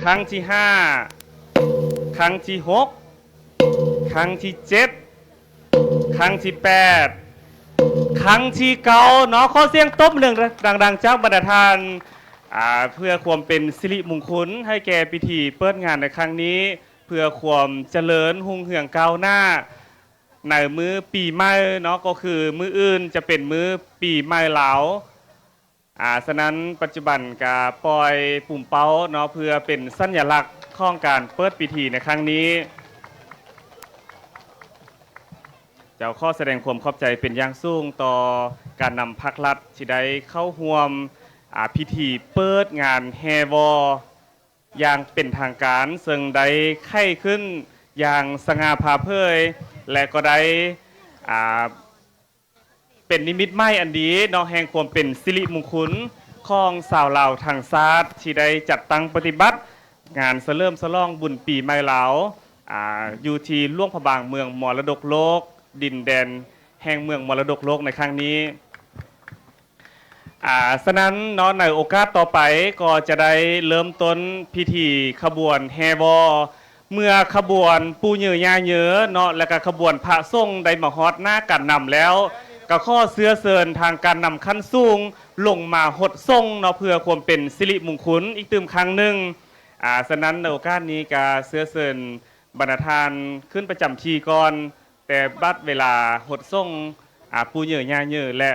รั้งที่ห้าครั้งที่หกครั้งที่เจ็ดครั้งที่แปดครั้งที่เก้าเนาะขอเสียงตบหนึ่งดังๆจากบรรดาทานเพื่อความเป็นสิริมงคลให้แก่พิธีเปิดงานในครั้งนี้เพื่อความเจริญหุ่งเหืองก้าวหน้าในมื้อปีใหม่เนาะก็คือมื้ออื่นจะเป็นมื้อปีใหม่ลาวฉะนั้นปัจจุบันกาปล่อยปุ่มเป้าเนาะเพื่อเป็นสัญลักษณ์ของการเปิดพิธีในครั้งนี้เจ้าข้อแสดงความขอบใจเป็นอย่างสูงต่อการนำภาครัฐที่ได้เข้าร่วมพิธีเปิดงานแฮวออย่างเป็นทางการซึ่งได้ไข้ขึ้นอย่างสง่าผ่าเผยและก็ได้เป็นนิมิตหมายอันดีเนาะแห่งความเป็นสิริมงคลของชาวลาวทางชาติที่ได้จัดตั้งปฏิบัติงานเริ่มฉลองบุญปีใหม่ลาวอยู่ที่หลวงพระบางเมืองมรดกโลกดินแดนแห่งเมืองมรดกโลกในครั้งนี้ฉะนั้นเนาะในโอกาสต่อไปก็จะได้เริ่มต้นพิธีขบวนแฮวอเมื่อขบวนปูเยือยาเยอเนาะและก็ขบวนพระทรงได้มาฮอดหน้าการนำแล้วก็ข้อเสื้อเสริญทางการนำขั้นสูงลงมาหดทรงเนาะเพื่อความเป็นสิริมงคลอีกตื่มครั้งหนึ่งฉะนั้นในโอกาสนี้ก็เสื้อเสริญบรรณาทานขึ้นประจำทีก่อนแต่บัดเวลาหดทรงปูเยือยาเยอและ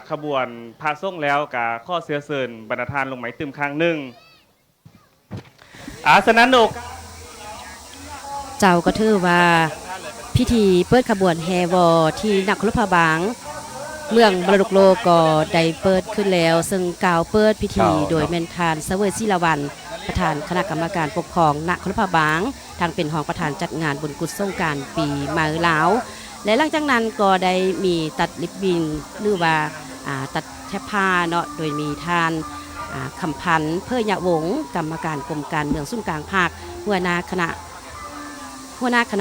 ขบวนพระส่งแล้วกับข้อเสือเสินบรรณาทานลงไหมตึมครั้งหนึ่งฉะนั้นโอกเจ้าก็ถือว่าพิธีเปิดขบวนแฮวอที่นครพบางเมืองมรดกโลกก็ได้เปิดขึ้นแล้วซึ่งกล่าวเปิดพิธีโดยเมนทานเสวยศิลาวันประธานคณะกรรมการปกครองนครพบางทางเป็นรองประธานจัดงานบุญกุศลสงกรานต์ปีใหม่ลาวและหลังจากนั้นก็ได้มีตัดลิบบินหรือว่าตัดแทบผ้าเนาะโดยมีทานคำพันธ์เพื่อยะวงกรรมการกรมการเมืองศูนย์กลางภาคหัวหน้าคณ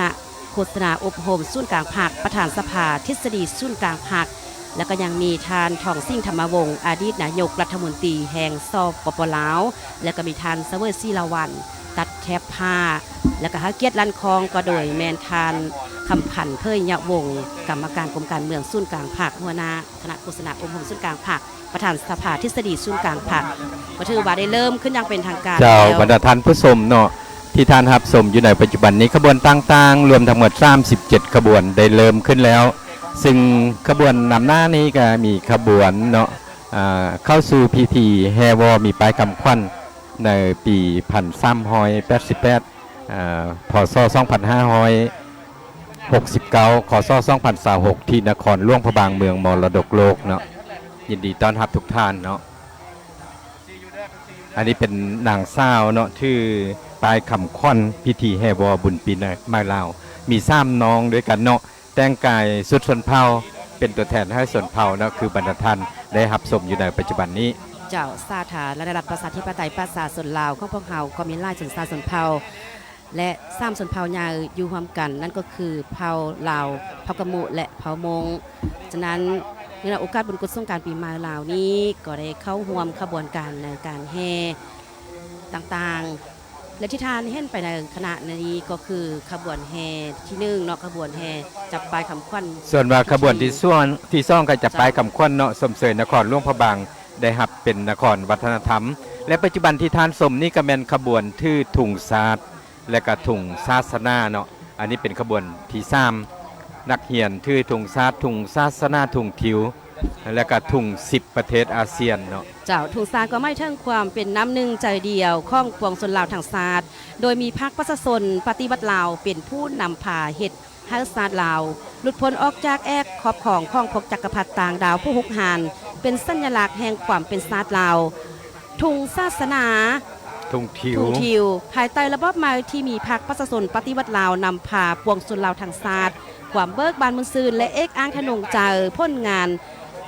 ะโฆษณาอบรมศูนย์กลางภาคประธานสภาทฤษฎีศูนย์กลางภาคแล้วก็ยังมีทานทองซิ่งธรรมวงศ์อดีตนายกรัฐมนตรีแห่งสปป.ลาวแล้วก็มีทานเสวยศิลาวันตัดแทบผ้าแล้วก็ฮักเกียรติลันคองก็โดยแมนทานคำพันธ์เพื่อยะวงกรรมการกรมการเมืองศูนย์กลางภาคหัวหน้าคณะโฆษณาอบรมศูนย์กลางภาคประธานสภาทฤษฎีศูนย์กลางภาคก็ถือว่าได้เริ่มขึ้นอย่างเป็นทางการเจ้าบรรดาท่านผู้ชมเนาะที่ท่านรับชมอยู่ในปัจจุบันนี้ขบวนต่างๆรวมทั้งหมด37ขบวนได้เริ่มขึ้นแล้วซึ่งขบวนนำหน้านี้ก็มีขบวนเนาะเข้าสู่พิธีแฮวอมีปลายคำขวัญในปี1388พศ2569คศ2026ที่นครหลวงพระบางเมืองมรดกโลกเนาะยินดีต้อนรับทุกท่านเนาะอันนี้เป็นนางสาวเนาะชื่อปลายคำขวัญพิธีแฮวอบุญปีใหม่ลาวมี3น้องด้วยกันเนาะแต่งกายสุดชนเผ่าเป็นตัวแทนให้ชนเผ่าเนาะคือบรรดาท่านได้รับชมอยู่ในปัจจุบันนี้เจ้าสาธารณรัฐประชาธิปไตยประชาชนลาวของพวกเฮาก็มีหลายชนชนเผ่าและ3ชนเผ่าใหญ่อยู่ร่วมกันนั่นก็คือเผ่าลาวเผ่ากะมุและเผ่ามงฉะนั้นในโอกาสบุญกุศลสงกรานต์ปีใหม่ลาวนี้ก็ได้เข้าร่วมขบวนการในการแห่ต่างๆและที่ทานเห็นไปในคณะนี้ก็คือขบวนแห่ที่1เนาะขบวนแห่จับปลายคำขวัญส่วนว่าขบวนที่2ก็จับปลายคำขวัญเนาะสมเสยนครหลวงพระบางได้รับเป็นนครวัฒนธรรมและปัจจุบันที่ทานสมนี่ก็เป็นขบวนทื่อถุงศาสตร์และก็ถุงศาสนาเนาะอันนี้เป็นขบวนที่3นักเรียนทื่อถุงศาสตร์ถุงศาสนาถุงทิวและก็ถุง10ประเทศอาเซียนเนาะเจ้าถุงศาสตร์ก็ไม่เท่งความเป็นน้ำหนึ่งใจเดียวข้องปวงชนลาวทางศาสตร์โดยมีพรรคประชาชนปฏิบัติลาวเป็นผู้นำพาเฮ็ดให้ศาสตร์ลาวหลุดพ้นออกจากแอกขอบของข้องพกจักรพรรดิต่างดาวผู้หุกหานเป็นสัญลักษณ์แห่งความเป็นศาสตร์ลาวถุงศาสนาถุงทิวภายใต้ระบอบใหม่ที่มีพรรคประชาชนปฏิวัติลาวนำพาปวงชนลาวทางศาสตร์ความเบิกบานมุนซืนและเอกอ้างทะนงใจพ้นงาน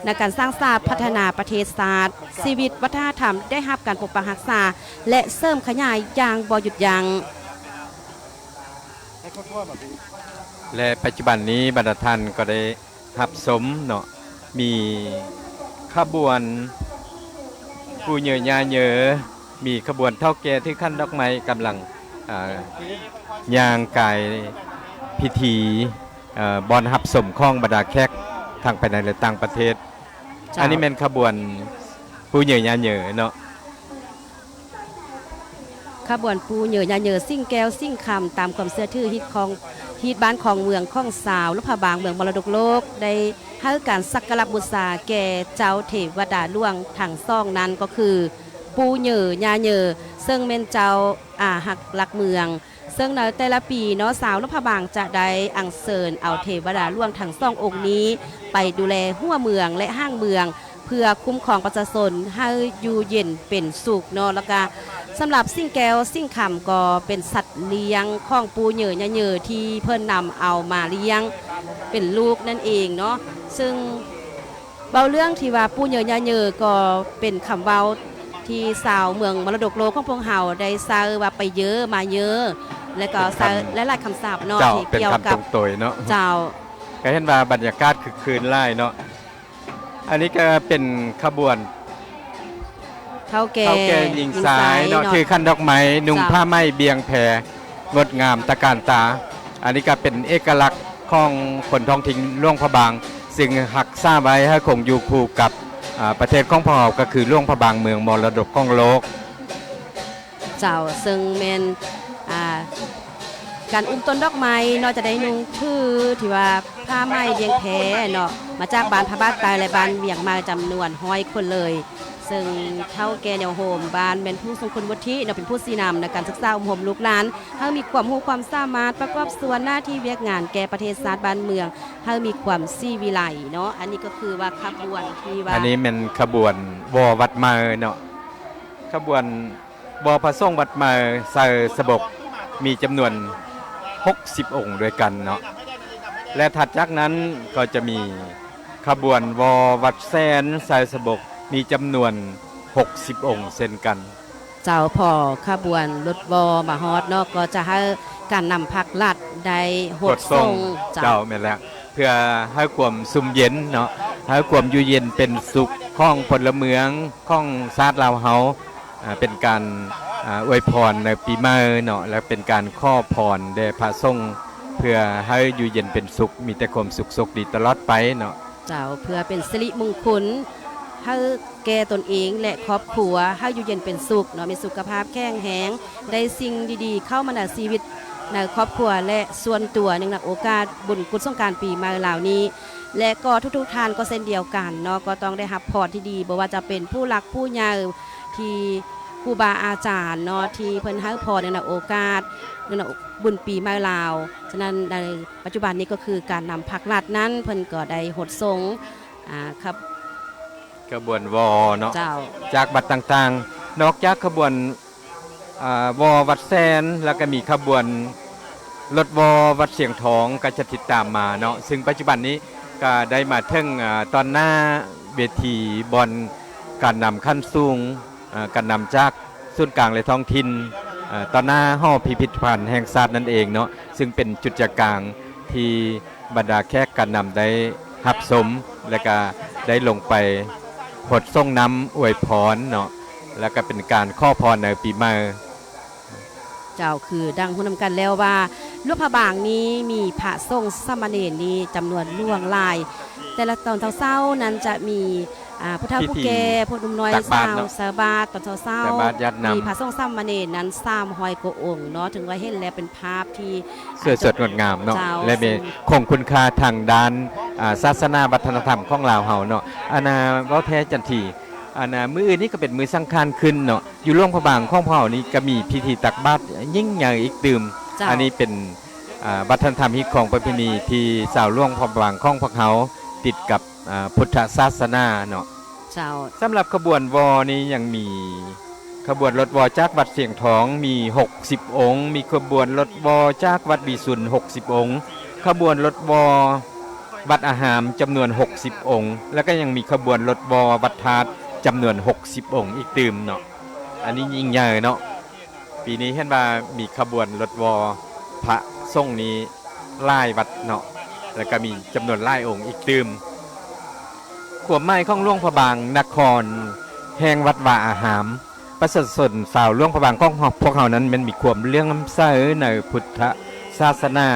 ในการสร้างศาสตร์พัฒนาประเทศศาสตร์ชีวิตวัฒนธรรมได้รับการปกปักรักษาและเสริมขยายอย่างบ่หยุดยั้งและปัจจุบันนี้บรรดาท่านก็ได้รับชมเนาะมีขบวนผู้เยอะยาเยอะ มีขบวนเท่าแก่ที่ขั้นดอกไม้กำลังย่างกายพิธีบอนหับสมข้องบรรดาแขกทางภายในและต่างประเทศอันนี้เป็นขบวนผู้เหยื่อยาเหยื่อเนาะ ขบวนปูเหยื่อยาเหยื่อซิ่งแก้วซิ่งคำตามความเชื่อถือฮิตบ้านของเมืองข้องสาวลูกพระบางเมืองมรดกโลกได้ให้การสักการะบูชาแก่เจ้าเทวดาล่วงทางซ่องนั้นก็คือปูเหยื่อยาเหยื่อซึ่งเป็นเจ้าหักหลักเมืองซึ่งในแต่ละปีเนาะสาวลูกพระบางจะได้อัญเชิญเอาเทวดาล่วงทางซ่ององค์นี้ไปดูแลหัวเมืองและห้างเมืองเพื่อคุ้มครองประชาชนให้อยู่เย็นเป็นสุขเนาะแล้วก็สำหรับซิ่งแก้วซิ่งคำก็เป็นสัตว์เลี้ยงของปูเหยื่อยาเหยื่อที่เพิ่นนำเอามาเลี้ยงเป็นลูกนั่นเองเนาะซึ่งเบาเรื่องที่ว่าปูเหยื่อยาเหยื่อก็เป็นคำเว้าที่สาวเมืองมรดกโลกของพวกเฮาได้ซาว่าไปเยอะมาเยอะ และก็และหลายคำสาปเนาะที่เกี่ยวกับตัวเนาะเจ้าก็เห็นว่าบรรยากาศคือคืนไล่เนาะอันนี้ก็เป็นขบวนเท่าแก่ยิงซ้ายเนาะคือขั้นดอกไม้นุ่งผ้าไหมเบียงแพงดงามตะการตาอันนี้ก็เป็นเอกลักษณ์ของคนท้องถิ่นล่วงพระบางซึ่งหักษาไว้ให้คงอยู่คู่กับประเทศของพวกเราก็คือล่วงพระบางเมืองมรดกของโลกเจ้าซึ่งเป็นการอุ้มต้นดอกไม้เนาะจะได้นุ่งคือที่ว่าผ้าไหมเบียงแพเนาะมาจากบ้านพระบาทตายและบ้านเบียงมาจำนวน100 คนเลยซึ่งเท่าแก่แนวโฮมบ้านเป็นผู้ทรงคุณวุฒิเนาะเป็นผู้สีนำในการศึกษาโฮมลูกหลานให้มีความรู้ความสามารถประกอบส่วนหน้าที่เวียกงานแก่ประเทศชาติบ้านเมืองให้มีความซีวิไลเนาะอันนี้ก็คือว่าขบวนที่ว่าอันนี้เป็นขบวนวอวัดมาเนาะขบวนวอพระทรงวัดมาใส่สบกมีจำนวน60 องค์ด้วยกันเนาะและถัดจากนั้นก็จะมีขบวนวอวัดแซนใส่สบกมีจำนวน60 องค์เช่นกันเจ้าพอขบวนรถวอมาฮอดเนาะก็จะให้การนำผักลัดได้หดส่งเจ้าแม่นแล้วเพื่อให้ความสุ่มเย็นเนาะให้ความอยู่เย็นเป็นสุขของพลเมืองของชาติลาวเฮาเป็นการอวยพรในปีใหม่เนาะและเป็นการขอพรแด่พระสงฆ์เพื่อให้อยู่เย็นเป็นสุขมีแต่ความสุขสกดีตลอดไปเนาะเจ้าเพื่อเป็นสิริมงคลให้แก่ตนเองและครอบครัวให้อยู่เย็นเป็นสุขเนาะมีสุขภาพแข็งแรงได้สิ่งดีๆเข้ามาในชีวิตในครอบครัวและส่วนตัวในโอกาสบุญกุศลสงกรานต์ปีใหม่เหล่านี้และก็ทุกๆท่านก็เช่นเดียวกันเนาะก็ต้องได้รับพรที่ดีบ่ว่าจะเป็นผู้หลักผู้ใหญ่ที่ครูบาอาจารย์เนาะที่เพิ่นให้พรในโอกาสในบุญปีใหม่ลาวฉะนั้นในปัจจุบันนี้ก็คือการนำผักลัดนั้นเพิ่นก็ได้หดทรงครับขบวนวอเนาะจากบัดต่างๆนอกจากขบวนวอวัดแซนแล้วก็มีขบวนรถวอวัดเสียงทองก็จะติดตามมาเนาะซึ่งปัจจุบันนี้ก็ได้มาถึงตอนหน้าเวทีบอลการนำขั้นสูงการนำจากศูนย์กลางและท้องถิ่นตอนหน้าห้อพิพิธภัณฑ์แห่งชาตินั่นเองเนาะซึ่งเป็นจุดกลางที่บรรดาแขกการนำได้หับสมและก็ได้ลงไปหดส่งน้ำอวยพรเนาะแล้วก็เป็นการข้อพรในปีใหม่เจ้าคือดังพูดนำกันแล้วว่าลูกพระบางนี้มีพระสงฆ์สามเณรนี้จำนวนล่วงหลายแต่ละตอนเช้านั้นจะมีผู้เฒ่าผู้แก่ผู้หนุ่มน้อยสาวสาบาตอนเช้ามีพระสงฆ์สามเณรนั้น300 กว่าองค์เนาะถึงว่าเห็นแล้วเป็นภาพที่สดงดงามเนาะและมีคงคุณค่าทางด้านศาสนาวัฒนธรรมของลาวเฮาเนาะอันน่ะเว้าแท้จันทีอันน่ะมื้ออื่นนี้ก็เป็นมื้อสำคัญขึ้นเนาะอยู่หลวงพระบางของเฮานี่ก็มีพิธีตักบาตรยิ่งใหญ่อีกตื่มอันนี้เป็นวัฒนธรรมฮิตของประเพณีที่ชาวหลวงพระบางของพวกเขาติดกับพุทธศาสนาเนาะสำหรับขบวนวอนี้ยังมีขบวนรถวอจากวัดเสียงทองมี60 องค์มีขบวนรถวอจากวัดบีสุน60 องค์ขบวนรถวอวัดอาหามจำนวน60 องค์แล้วก็ยังมีขบวนรถวอวัดทาสจำนวน60 องค์อีกตื่มเนาะอันนี้ยิ่งใหญ่เนาะปีนี้เห็นว่ามีขบวนรถวอพระทรงนี้หลายวัดเนาะแล้วก็มีจำนวนหลายองค์อีกตื่มขวบไม้ของหลวงพระบางนครแห่งวัดวาอาหาม ประชาชนชาวหลวงพระบางของพวกเรานั้นมันมีความเรื่องใสในพุทธศาสนา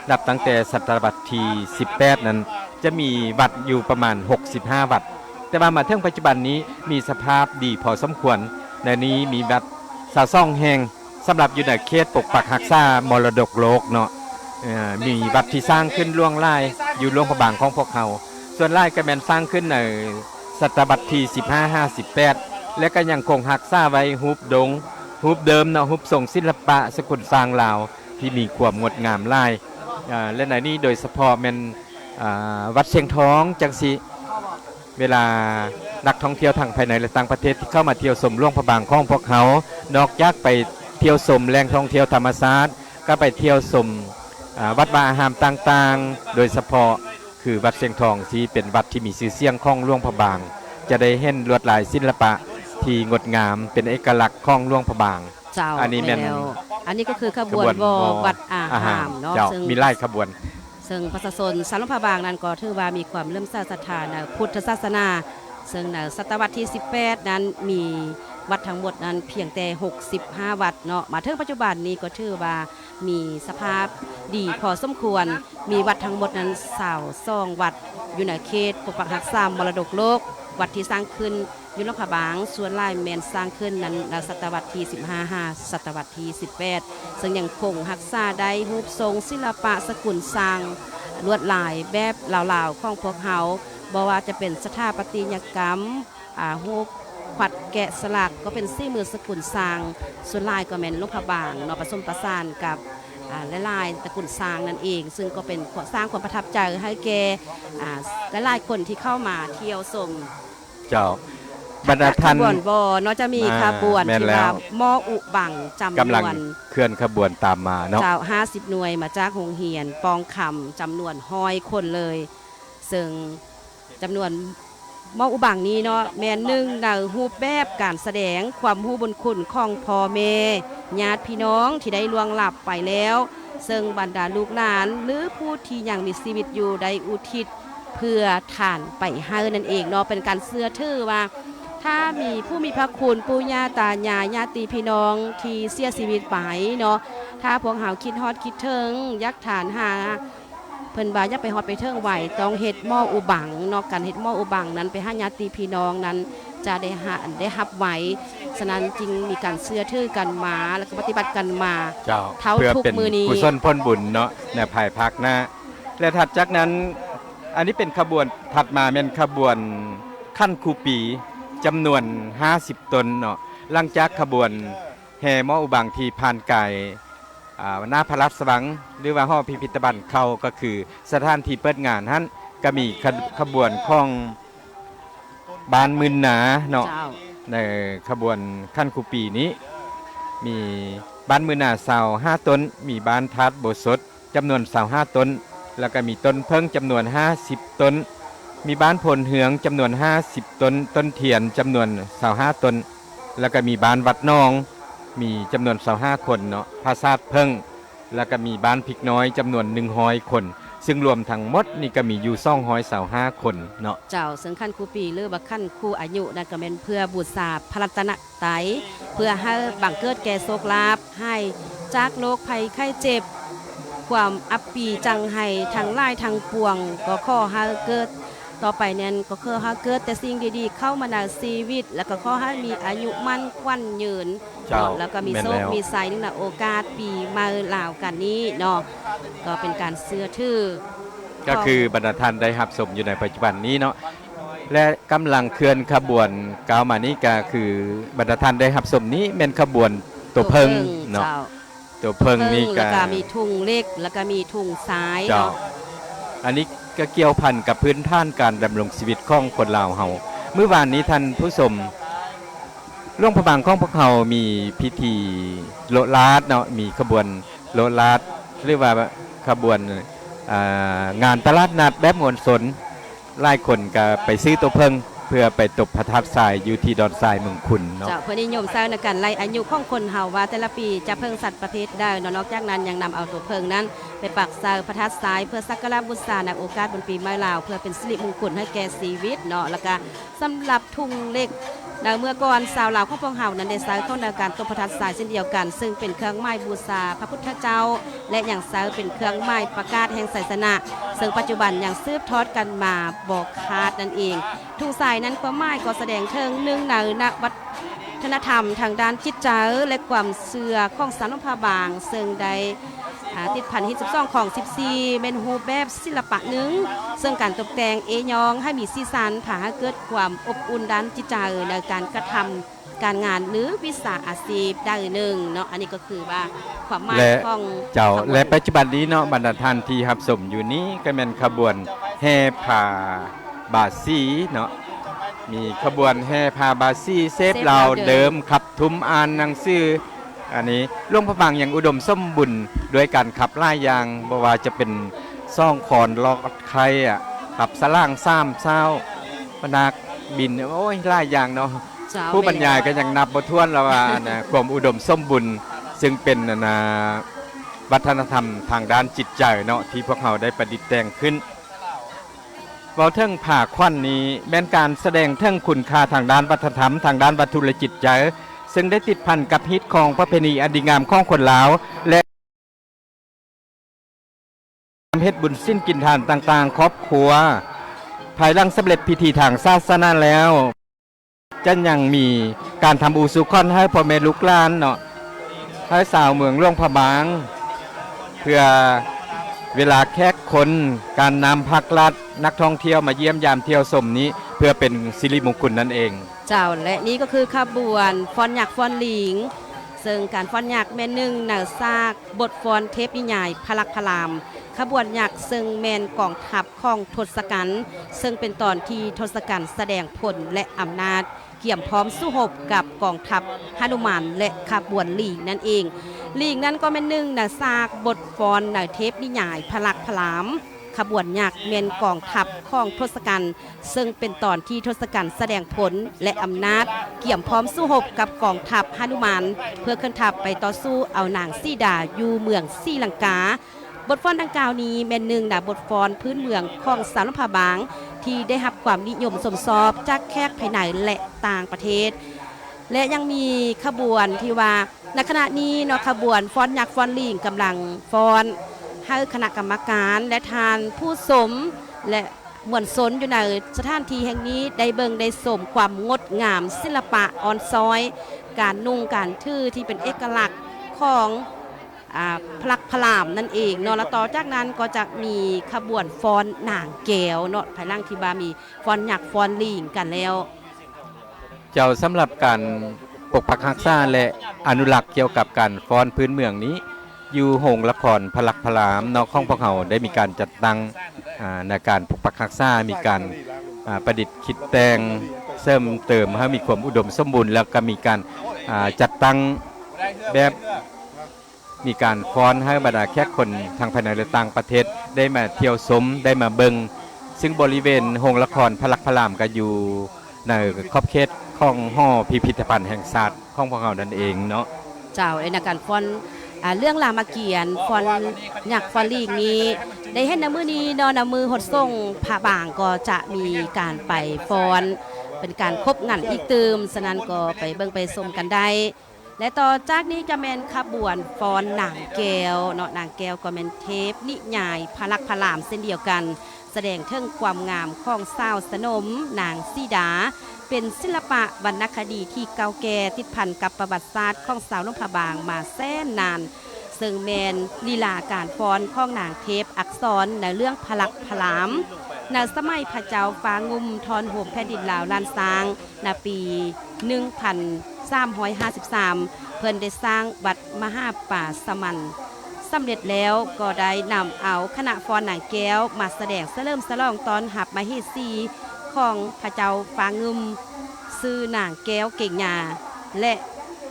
นับตั้งแต่ศตวรรษที่18นั้นจะมีวัดอยู่ประมาณ65วัดแต่ว่ามาถึงปัจจุบันนี้มีสภาพดีพอสมควรในนี้มีวัด22แห่งสำหรับอยู่ในเขตปกปักรักษามรดกโลกเนาะมีวัดที่สร้างขึ้นล่วงลายอยู่หลวงพระบางของพวกเราส่วนลายก็แม่นสร้างขึ้นในศตวรรษที่15-18และก็ยังคงรักษาไว้รูปเดิมเนาะรูปทรงศิลปะสกุลสร้างลาวที่มีความงดงามหลายและในนี้โดยเฉพาะแม่นวัดเชียงทองจังสิเวลานักท่องเที่ยวทางภายในและต่างประเทศที่เข้ามาเที่ยวชมหลวงพระบางของพวกเขานอกจากไปเที่ยวชมแหล่งท่องเที่ยวธรรมชาติก็ไปเที่ยวชมวัดวาอารามต่างๆโดยเฉพาะคือวัดเชียงทองที่เป็นวัดที่มีชื่อเสียงของหลวงพระบางจะได้เห็นลวดลายศิลปะที่งดงามเป็นเอกลักษณ์ของหลวงพระบางเจ้าอันนี้แม่น อันนี้ก็คือขบวนวอวัดอาหามเนาะซึ่งมีไล่ขบวนซึ่งประชาชนชาวหลวงพระบางนั้นก็ถือว่ามีความเลื่อมใสศรัทธาในพุทธศาสนาซึ่งในศตวรรษที่18นั้นมีวัดทั้งหมดนั้นเพียงแต่65วัดเนาะมาถึงปัจจุบันนี้ก็ถือว่ามีสภาพดีพอสมควรมีวัดทั้งหมดนั้น22วัดอยู่ในเขตปกปักรักษามรดกโลกวัดที่สร้างขึ้นอยู่หลวงพระบางส่วนลายแมนสร้างขึ้นนั้นในศตวรรษที่15ศตวรรษที่18ซึ่งยังคงรักษาได้รูปทรงศิลปะสกุลสร้างลวดลายแบบลาวๆของพวกเขาบ่ว่าจะเป็นสถาปัตยกรรมรูปขวัดแกะสลักก็เป็นซี่มือสกุลสร้างส่วนลายก็แม่นหลวงพระบางเนาะผสมประสานกับลายตะกุนสร้างนั่นเองซึ่งก็เป็นสร้างความประทับใจให้แก่หลายคนที่เข้ามาเที่ยวชมเจ้าบรรดาท่านขบวนบ่เนาะจะมีขบวนที่ว่าหม้ออุบังจำนวนกำลังเคลื่อนขบวนตามมาเนาะเจ้า50หน่วยมาจากโรงเรียนปองคำจำนวน100คนเลยซึ่งจำนวนหม้ออุบังนี้เนาะแม่นหนึ่งในรูปแบบการแสดงความรู้บุญคุณของพ่อแม่ญาติพี่น้องที่ได้ล่วงลับไปแล้วซึ่งบรรดาลูกหลานหรือผู้ที่ยังมีชีวิตอยู่ได้อุทิศเพื่อทานไปให้นั่นเองเนาะเป็นการเชื่อถือว่าถ้ามีผู้มีพระคุณปู่ย่าตายายญาติพี่น้องที่เสียชีวิตไปเนาะถ้าพวกเฮาคิดฮอดคิดถึงยักฐานหาเพิ่นบ่าอย่าไปฮอดไปเทิงไหวต้องเฮ็ดหม้ออุบังเนาะการเฮ็ดหม้ออุบังนั้นไปหาญาติพี่น้องนั้นจะได้รับไว้ฉะนั้นจึงมีการเชื่อถือกันมาแล้วก็ปฏิบัติกันมาเท่าทุกมื้อนี้กุศลผลบุญเนาะในภายภาคหน้าและถัดจากนั้นอันนี้เป็นขบวนถัดมาเป็นขบวนขั้นคูปีจำนวน50ตนเนาะหลังจากขบวนแห่หม้ออุบังที่ผ่านกายหน้าพระราชวังหรือว่าห้อพิพิธภัณฑ์เขาก็คือสถานที่เปิดงานฮั่นก็มีขบวนของบานมื่นหนาเนาะในขบวนขั้นคูปีนี้มีบานมื่นหนา25ต้นมีบานทัดโบสถจำนวน25ต้นแล้วก็มีต้นเพิ่งจำนวน50ต้นมีบ้านพลเหืองจำนวน50ต้นต้นเทียนจำนวน25ต้นแล้วก็มีบ้านวัดนองมีจำนวน25คนเนาะภาษาเพิ่งแล้วก็มีบ้านพิกน้อยจำนวน100คนซึ่งรวมทั้งหมดนี่ก็มีอยู่225คนเนาะเจ้าซึ่งขั้นครูปีหรือว่าขั้นครูอายุนั่นก็เป็นเพื่อบูชาพระรัตนตรัยเพื่อให้บังเกิดแก่โชคลาภให้จากโรคภัยไข้เจ็บความอับปีจังไห้ทั้งหลายทั้งปวงก็ขอให้เกิดต่อไปนั้นก็คือให้เกิดแต่สิ่งดีๆเข้ามาในชีวิตแล้วก็ขอให้มีอายุมั่นขวัญยืนแล้วก็มีโชคมีชัยในโอกาสปีมาลาวกันนี้เนาะก็เป็นการเชื่อถือก็คือบรรดาท่านได้รับชมอยู่ในปัจจุบันนี้เนาะและกำลังเคลื่อนขบวนก้าวมานี้ก็คือบรรดาท่านได้รับชมนี้เป็นขบวนตัวเพิงเนาะตัวเพิงนี่ก็มีทุ่งเล็กแล้วก็มีทุ่งซ้ายเนาะอันนี้ก็เกี่ยวพันกับพื้นฐานการดำรงชีวิตของคนลาวเฮาเมื่อวานนี้ท่านผู้ชมหลวงพระบางของพวกเรามีพิธีโลลาดเนาะมีขบวนโลลาดเรียกว่าขบวนงานตลาดนัดแบบมวลชนหลายคนก็ไปซื้อตัวเพิงเพื่อไปตบพระธาตุทรายอยู่ที่ดอนทรายเมืองคุณเนาะเพื่อนิยมสร้างในการไล่อายุของคนเฮาว่าแต่ละปีจะเพิ่งสัตว์ประเภทได้นอกจากนั้นยังนำเอาตัวเพิงนั้นไปปักเสาพระธาตุทรายเพื่อสักการะบูชาในโอกาสบนปีใหม่ลาวเพื่อเป็นสิริมงคลให้แก่ชีวิตเนาะแล้วก็สำหรับทุ่งเล็ก ในเมื่อก่อนชาวลาวของพวกเฮานั้นได้ใช้เข้าในการตบประทัดสายเช่นเดียวกันซึ่งเป็นเครื่องหมายบูชาพระพุทธเจ้าและอย่างใช้เป็นเครื่องหมายประกาศแห่งศาสนาซึ่งปัจจุบันยังสืบทอดกันมาบอกขาดนั่นเองทุ่งสายนั้นความหมายก็แสดงถึงหนึ่งในวัฒนธรรมทางด้านจิตใจและความเชื่อของสาวน้องพาบางซึ่งได้ติดพันฮิต12ของ14เป็นรูปแบบศิลปะหนึ่งซึ่งการตกแต่งยองให้มีสีสันผาให้เกิดความอบอุ่นด้านจิตใจในการกระทำการงานหรือวิสาอาชีพได้หนึ่งเนาะอันนี้ก็คือว่าความหมายของเจ้าและปัจจุบันนี้เนาะบรรดาท่านที่รับชมอยู่นี้ก็เป็นขบวนแห่ผ้าบาสีเนาะมีขบวนแห่ผ้าบาสีเซฟเราเดิมขับทุมอ่านหนังสืออันนี้หลวงพระบางอย่างอุดมสมบูรณ์ด้วยการขับไล่ยางบ่ว่าจะเป็นซ่องคอนลอกไข่อ่ะขับสล่างซ้ำเศร้าปนักบินโอ้ยไล่ยางเนาะผู้บรรยายก็ยังนับบ่ถ้วนแล้วว่านะความอุดมสมบูรณ์ซึ่งเป็นวัฒนธรรมทางด้านจิตใจเนาะที่พวกเขาได้ประดิษฐ์แต่งขึ้นเว้าเทิงผ่าควันนี้แม้นการแสดงเทิงคุณค่าทางด้านวัฒนธรรมทางด้านวัตถุและจิตใจซึ่งได้ติดพันกับฮิตของประเพณีอันดีงามของคนลาวและเฮ็ดบุญสิ้นกินทานต่างๆครอบครัวภายหลังสำเร็จพิธีทางศาสนาแล้วจะยังมีการทำอุสุคอนให้พ่อแม่ลูกหลานเนาะให้สาวเมืองหลวงพระบางเพื่อเวลาแขกคนการนำภาครัฐนักท่องเที่ยวมาเยี่ยมยามเที่ยวชมนี้เพื่อเป็นสิริมงคลนั่นเองเจ้าและนี่ก็คือขบวนฟ้อนหยักฟ้อนหลิงซึ่งการฟ้อนหยักแม่นหนึ่งหนังซากบทฟ้อนเทพนิยายพลักพลามขบวนหยักซึ่งแมนกองทัพของทศกัณฐ์ซึ่งเป็นตอนที่ทศกัณฐ์แสดงผลและอำนาจเกี่ยมพร้อมสู้รบกับกองทัพหนุมานและขบวนหลิงนั่นเองหลิงนั้นก็แม่นหนึ่งหนังซากบทฟ้อนหนังเทพนิยายพลักพลามขบวนหยักเมนกองทัพของทศกัณฐ์ซึ่งเป็นตอนที่ทศกัณฐ์แสดงผลและอำนาจเกี่ยมพร้อมสู้รบกับกองทัพหนุมานเพื่อขึ้นทัพไปต่อสู้เอานางสีดาอยู่เมืองศรีลังกาบทฟ้อนดังกล่าวนี้แม่นหนึ่งบทฟ้อนพื้นเมืองของสาวน้ำพาบางที่ได้รับความนิยมสมชอบจากแขกภายในและต่างประเทศและยังมีขบวนที่ว่าในขณะนี้เนาะขบวนฟ้อนหยักฟ้อนหลิงกำลังฟ้อนให้คณะกรรมการและทานผู้สมและมวลชนอยู่ในสถานที่แห่งนี้ได้เบิ่งได้ชมความงดงามศิลปะอ่อนช้อยการนุ่งการถือที่เป็นเอกลักษณ์ของพลักพลามนั่นเองเนาะแล้วต่อจากนั้นก็จะมีขบวนฟ้อนหนางแก้วเนาะภายหลังที่บามีฟ้อนหยักฟ้อนหลิงกันแล้วเจ้าสำหรับการปกปักรักษาและอนุรักษ์เกี่ยวกับการฟ้อนพื้นเมืองนี้อยู่โรงละครพลักพลามนอกของพวกเขาได้มีการจัดตั้งในการปกปักรักษามีการประดิษฐ์คิดแต่งเสริมเติมให้มีความอุดมสมบูรณ์แล้วก็มีการจัดตั้งแบบมีการฟ้อนให้บรรดาแขกคนทางภายในและต่างประเทศได้มาเที่ยวชมได้มาเบิงซึ่งบริเวณโรงละครพลักพลามก็อยู่ในขอบเขตของห้อพิพิธภัณฑ์แห่งชาติของพวกเขานั่นเองเนาะเจ้าในการฟ้อนเรื่องรามเกียรติ์ฟ้อนหยักฟ้อนหลิงนี้ได้เห็นในมือนี้เนาะในมือหดส่งพระบางก็จะมีการไปฟ้อนเป็นการครบงานอีกตืมฉะนั้นก็ไปเบิ่งไปชมกันได้และต่อจากนี้จะเป็นขบวนฟ้อนนางแก้วเนาะนางแก้วก็เป็นเทพนิยายพลักพลามเส้นเดียวกันแสดงถึงความงามของสาวสนมนางสีดาเป็นศิลปะวรรณคดีที่เก่าแก่ติดพันกับประวัติศาสตร์ของสาวน้องพะบางมาแสนนานซึ่งแมนลีลาการฟ้อนของนางเทพอักษรในเรื่องพลักพลามในสมัยพระเจ้าฟ้างุมทอนโหมแผ่นดินลาวล้านซางในปี1353เพิ่นได้สร้างวัดมหาป่าสมันสำเร็จแล้วก็ได้นำเอาคณะฟ้อนนางแก้วมาแสดงเสริมฉลองตอนหับมเหสีของพระเจ้าฟ้างึมซื่อนางแก้วเก่งญาและ